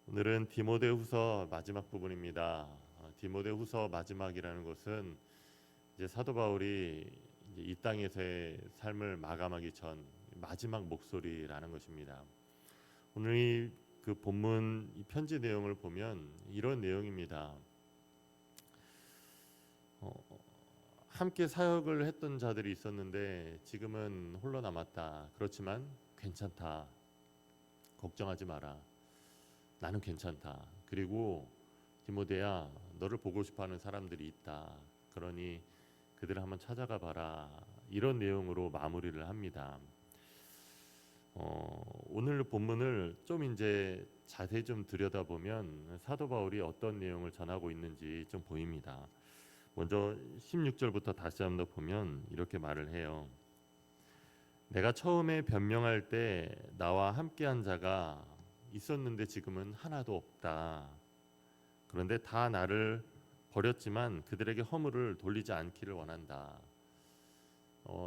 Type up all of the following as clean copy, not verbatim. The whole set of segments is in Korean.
오늘은 디모데후서 마지막 부분입니다. 디모데후서 마지막이라는 것은 이제 사도 바울이 이제 이 땅에서의 삶을 마감하기 전 마지막 목소리라는 것입니다. 오늘 그 본문 이 편지 내용을 보면 이런 내용입니다. 함께 사역을 했던 자들이 있었는데 지금은 홀로 남았다. 그렇지만 괜찮다. 걱정하지 마라. 나는 괜찮다. 그리고 디모데야, 너를 보고 싶어하는 사람들이 있다. 그러니 그들을 한번 찾아가 봐라. 이런 내용으로 마무리를 합니다. 오늘 본문을 좀 이제 자세히 좀 들여다보면 사도 바울이 어떤 내용을 전하고 있는지 좀 보입니다. 먼저 16절부터 다시 한번 보면 이렇게 말을 해요. 내가 처음에 변명할 때 나와 함께한 자가 있었는데 지금은 하나도 없다. 그런데 다 나를 버렸지만 그들에게 허물을 돌리지 않기를 원한다.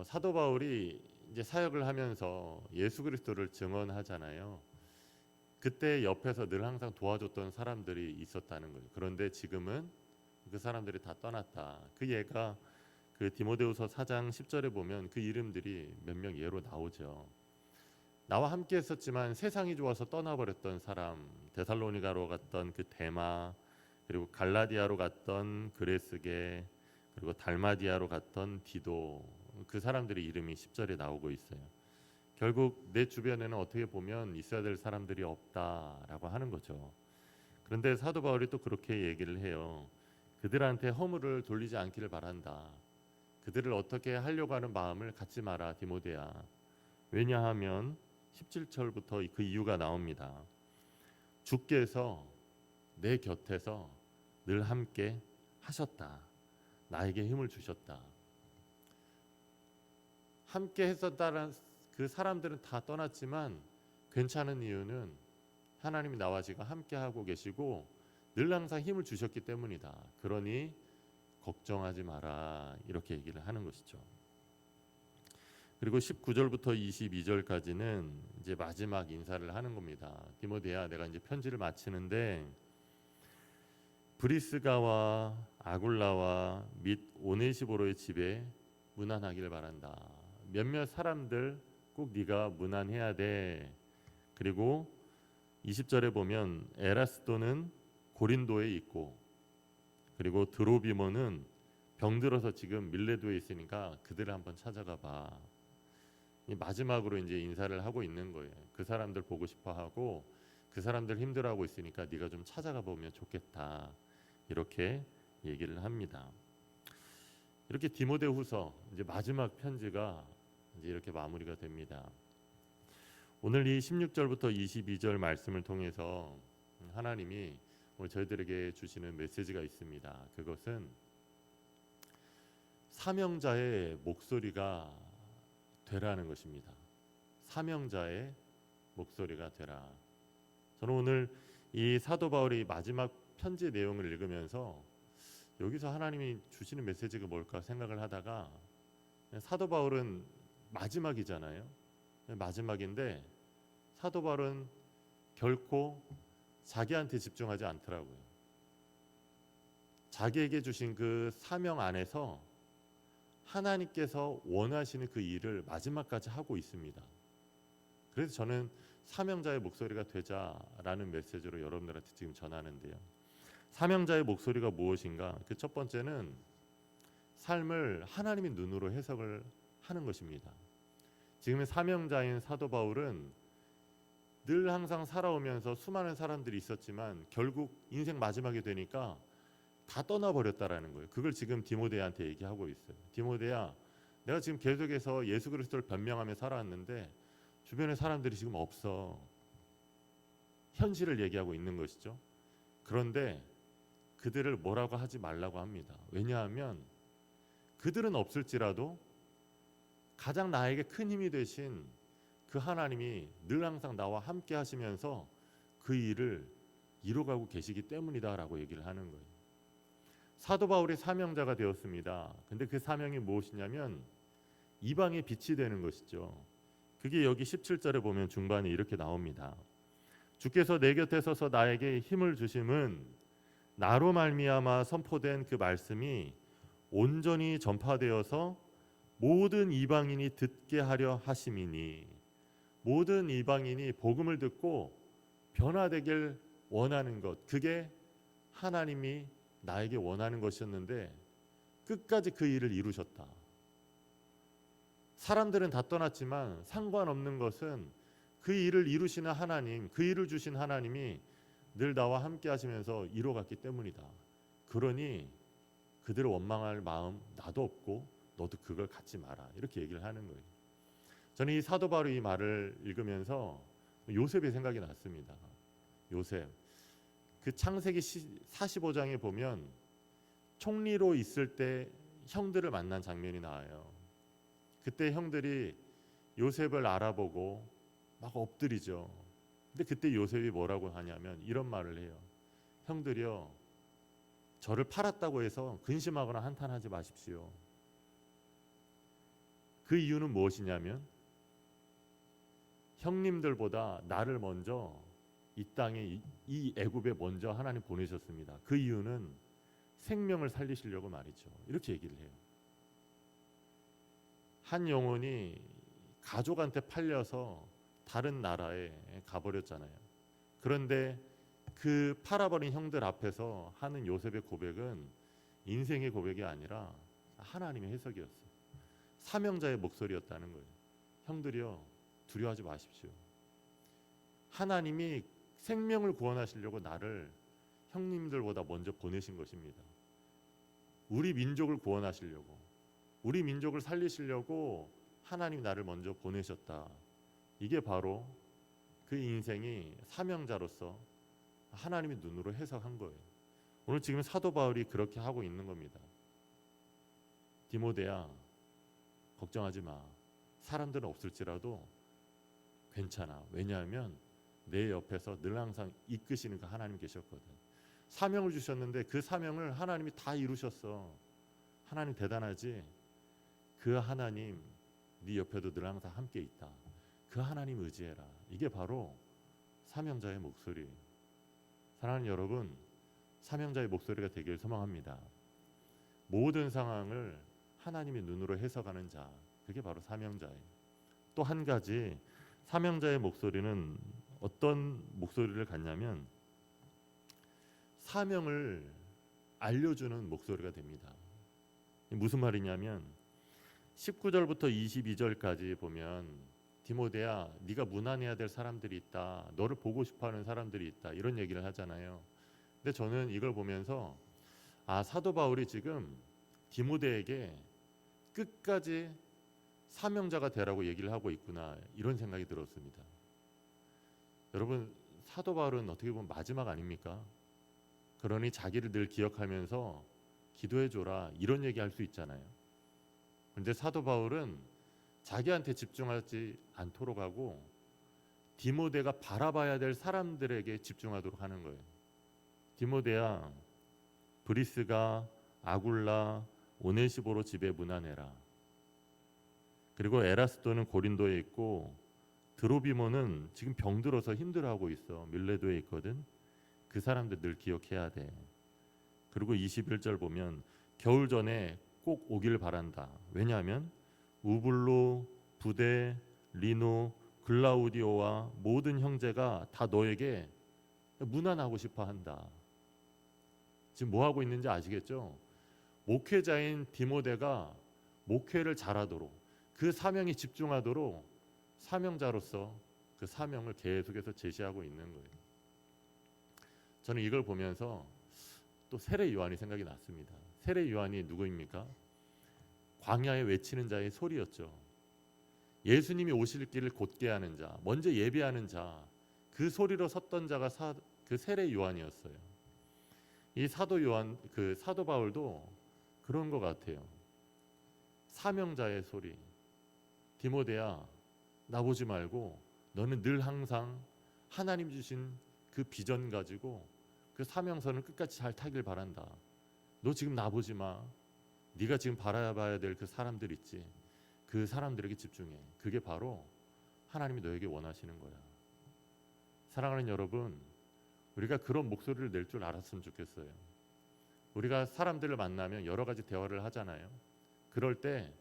사도 바울이 이제 사역을 하면서 예수 그리스도를 증언하잖아요. 그때 옆에서 늘 항상 도와줬던 사람들이 있었다는 거예요. 그런데 지금은 그 사람들이 다 떠났다. 그 예가 그 디모데후서 4장 10절에 보면 그 이름들이 몇 명 예로 나오죠. 나와 함께 했었지만 세상이 좋아서 떠나버렸던 사람, 데살로니가로 갔던 그 데마, 그리고 갈라디아로 갔던 그레스게, 그리고 달마디아로 갔던 디도, 그 사람들의 이름이 10절에 나오고 있어요. 결국 내 주변에는 어떻게 보면 있어야 될 사람들이 없다라고 하는 거죠. 그런데 사도 바울이 또 그렇게 얘기를 해요. 그들한테 허물을 돌리지 않기를 바란다. 그들을 어떻게 하려고 하는 마음을 갖지 마라, 디모데야. 왜냐하면 17절부터 그 이유가 나옵니다. 주께서 내 곁에서 늘 함께 하셨다. 나에게 힘을 주셨다. 함께 했었다는 그 사람들은 다 떠났지만 괜찮은 이유는 하나님이 나와 지금 함께 하고 계시고 늘 항상 힘을 주셨기 때문이다. 그러니 걱정하지 마라. 이렇게 얘기를 하는 것이죠. 그리고 19절부터 22절까지는 이제 마지막 인사를 하는 겁니다. 디모데야, 내가 이제 편지를 마치는데 브리스가와 아굴라와 및 오네시보로의 집에 문안하기를 바란다. 몇몇 사람들 꼭 네가 문안해야 돼. 그리고 20절에 보면 에라스도는 고린도에 있고, 그리고 드로비모는 병들어서 지금 밀레도에 있으니까 그들을 한번 찾아가 봐. 마지막으로 이제 인사를 하고 있는 거예요. 그 사람들 보고 싶어 하고 그 사람들 힘들어하고 있으니까 네가 좀 찾아가 보면 좋겠다. 이렇게 얘기를 합니다. 이렇게 디모데후서 이제 마지막 편지가 이제 이렇게 마무리가 됩니다. 오늘 이 16절부터 22절 말씀을 통해서 하나님이 오늘 저희들에게 주시는 메시지가 있습니다. 그것은 사명자의 목소리가 되라는 것입니다. 사명자의 목소리가 되라. 저는 오늘 이 사도 바울이 마지막 편지 내용을 읽으면서 여기서 하나님이 주시는 메시지가 뭘까 생각을 하다가 사도 바울은 마지막이잖아요. 마지막인데 사도 바울은 결코 자기한테 집중하지 않더라고요. 자기에게 주신 그 사명 안에서 하나님께서 원하시는 그 일을 마지막까지 하고 있습니다. 그래서 저는 사명자의 목소리가 되자라는 메시지로 여러분들한테 지금 전하는데요. 사명자의 목소리가 무엇인가? 그 첫 번째는 삶을 하나님의 눈으로 해석을 하는 것입니다. 지금의 사명자인 사도 바울은 늘 항상 살아오면서 수많은 사람들이 있었지만 결국 인생 마지막이 되니까 다 떠나버렸다라는 거예요. 그걸 지금 디모데한테 얘기하고 있어요. 디모데야, 내가 지금 계속해서 예수 그리스도를 변명하며 살아왔는데 주변에 사람들이 지금 없어. 현실을 얘기하고 있는 것이죠. 그런데 그들을 뭐라고 하지 말라고 합니다. 왜냐하면 그들은 없을지라도 가장 나에게 큰 힘이 되신 그 하나님이 늘 항상 나와 함께 하시면서 그 일을 이뤄가고 계시기 때문이다라고 얘기를 하는 거예요. 사도 바울이 사명자가 되었습니다. 근데 그 사명이 무엇이냐면 이방의 빛이 되는 것이죠. 그게 여기 17절에 보면 중반에 이렇게 나옵니다. 주께서 내 곁에 서서 나에게 힘을 주심은 나로 말미암아 선포된 그 말씀이 온전히 전파되어서 모든 이방인이 듣게 하려 하심이니, 모든 이방인이 복음을 듣고 변화되길 원하는 것, 그게 하나님이 나에게 원하는 것이었는데 끝까지 그 일을 이루셨다. 사람들은 다 떠났지만 상관없는 것은 그 일을 이루시는 하나님, 그 일을 주신 하나님이 늘 나와 함께 하시면서 이루어갔기 때문이다. 그러니 그들을 원망할 마음 나도 없고 너도 그걸 갖지 마라. 이렇게 얘기를 하는 거예요. 저는 이 사도 바울의 이 말을 읽으면서 요셉의 생각이 났습니다. 요셉. 그 창세기 45장에 보면 총리로 있을 때 형들을 만난 장면이 나와요. 그때 형들이 요셉을 알아보고 막 엎드리죠. 근데 그때 요셉이 뭐라고 하냐면 이런 말을 해요. 형들이요, 저를 팔았다고 해서 근심하거나 한탄하지 마십시오. 그 이유는 무엇이냐면 형님들보다 나를 먼저 이 땅에 이 애굽에 먼저 하나님 보내셨습니다. 그 이유는 생명을 살리시려고 말이죠. 이렇게 얘기를 해요. 한 영혼이 가족한테 팔려서 다른 나라에 가버렸잖아요. 그런데 그 팔아버린 형들 앞에서 하는 요셉의 고백은 인생의 고백이 아니라 하나님의 해석이었어요. 사명자의 목소리였다는 거예요. 형들이요, 두려워하지 마십시오. 하나님이 생명을 구원하시려고 나를 형님들보다 먼저 보내신 것입니다. 우리 민족을 구원하시려고, 우리 민족을 살리시려고 하나님 나를 먼저 보내셨다. 이게 바로 그 인생이 사명자로서 하나님의 눈으로 해석한 거예요. 오늘 지금 사도 바울이 그렇게 하고 있는 겁니다. 디모데야, 걱정하지 마. 사람들은 없을지라도 괜찮아. 왜냐하면 내 옆에서 늘 항상 이끄시는 그 하나님 계셨거든. 사명을 주셨는데 그 사명을 하나님이 다 이루셨어. 하나님 대단하지? 그 하나님 네 옆에도 늘 항상 함께 있다. 그 하나님 의지해라. 이게 바로 사명자의 목소리예요. 사랑하는 여러분, 사명자의 목소리가 되길 소망합니다. 모든 상황을 하나님의 눈으로 해석하는 자, 그게 바로 사명자예요. 또 한 가지, 사명자의 목소리는 어떤 목소리를 갖냐면 사명을 알려주는 목소리가 됩니다. 무슨 말이냐면 19절부터 22절까지 보면 디모데야, 네가 문안해야 될 사람들이 있다. 너를 보고 싶어하는 사람들이 있다. 이런 얘기를 하잖아요. 근데 저는 이걸 보면서 사도 바울이 지금 디모데에게 끝까지 사명자가 되라고 얘기를 하고 있구나. 이런 생각이 들었습니다. 여러분, 사도 바울은 어떻게 보면 마지막 아닙니까? 그러니 자기를 늘 기억하면서 기도해줘라. 이런 얘기할 수 있잖아요. 그런데 사도 바울은 자기한테 집중하지 않도록 하고 디모데가 바라봐야 될 사람들에게 집중하도록 하는 거예요. 디모데야, 브리스가 아굴라 오네시보로 집에 문안해라. 그리고 에라스도는 고린도에 있고 드로비모는 지금 병들어서 힘들어하고 있어. 밀레도에 있거든. 그 사람들 늘 기억해야 돼. 그리고 21절 보면 겨울 전에 꼭 오길 바란다. 왜냐하면 우블로, 부데, 리노, 글라우디오와 모든 형제가 다 너에게 문안하고 싶어 한다. 지금 뭐 하고 있는지 아시겠죠? 목회자인 디모데가 목회를 잘하도록, 그 사명에 집중하도록 사명자로서 그 사명을 계속해서 제시하고 있는 거예요. 저는 이걸 보면서 또 세례 요한이 생각이 났습니다. 세례 요한이 누구입니까? 광야에 외치는 자의 소리였죠. 예수님이 오실 길을 곧게 하는 자, 먼저 예비하는 자, 그 소리로 섰던 자가 그 세례 요한이었어요. 이 사도 요한, 그 사도 바울도 그런 것 같아요. 사명자의 소리. 디모데야, 나 보지 말고 너는 늘 항상 하나님 주신 그 비전 가지고 그 사명선을 끝까지 잘 타길 바란다. 너 지금 나 보지 마. 네가 지금 바라봐야 될 그 사람들 있지. 그 사람들에게 집중해. 그게 바로 하나님이 너에게 원하시는 거야. 사랑하는 여러분, 우리가 그런 목소리를 낼 줄 알았으면 좋겠어요. 우리가 사람들을 만나면 여러 가지 대화를 하잖아요. 그럴 때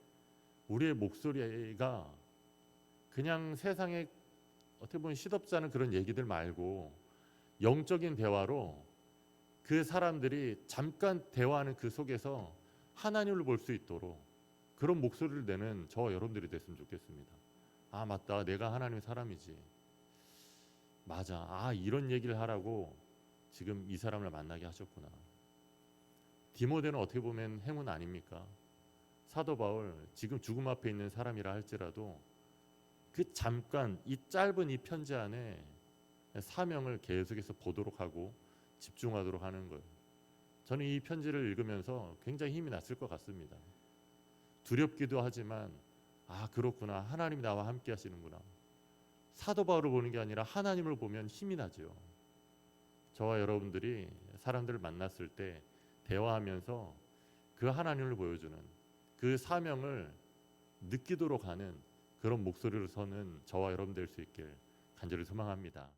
우리의 목소리가 그냥 세상에 어떻게 보면 시덥지 않은 그런 얘기들 말고 영적인 대화로 그 사람들이 잠깐 대화하는 그 속에서 하나님을 볼 수 있도록 그런 목소리를 내는 저와 여러분들이 됐으면 좋겠습니다. 아, 맞다. 내가 하나님의 사람이지. 맞아. 아, 이런 얘기를 하라고 지금 이 사람을 만나게 하셨구나. 디모데는 어떻게 보면 행운 아닙니까? 사도 바울 지금 죽음 앞에 있는 사람이라 할지라도 그 잠깐 이 짧은 이 편지 안에 사명을 계속해서 보도록 하고 집중하도록 하는 거예요. 저는 이 편지를 읽으면서 굉장히 힘이 났을 것 같습니다. 두렵기도 하지만 아, 그렇구나. 하나님이 나와 함께 하시는구나. 사도 바울을 보는 게 아니라 하나님을 보면 힘이 나죠. 저와 여러분들이 사람들을 만났을 때 대화하면서 그 하나님을 보여주는 그 사명을 느끼도록 하는 그런 목소리로 서는 저와 여러분 될 수 있길 간절히 소망합니다.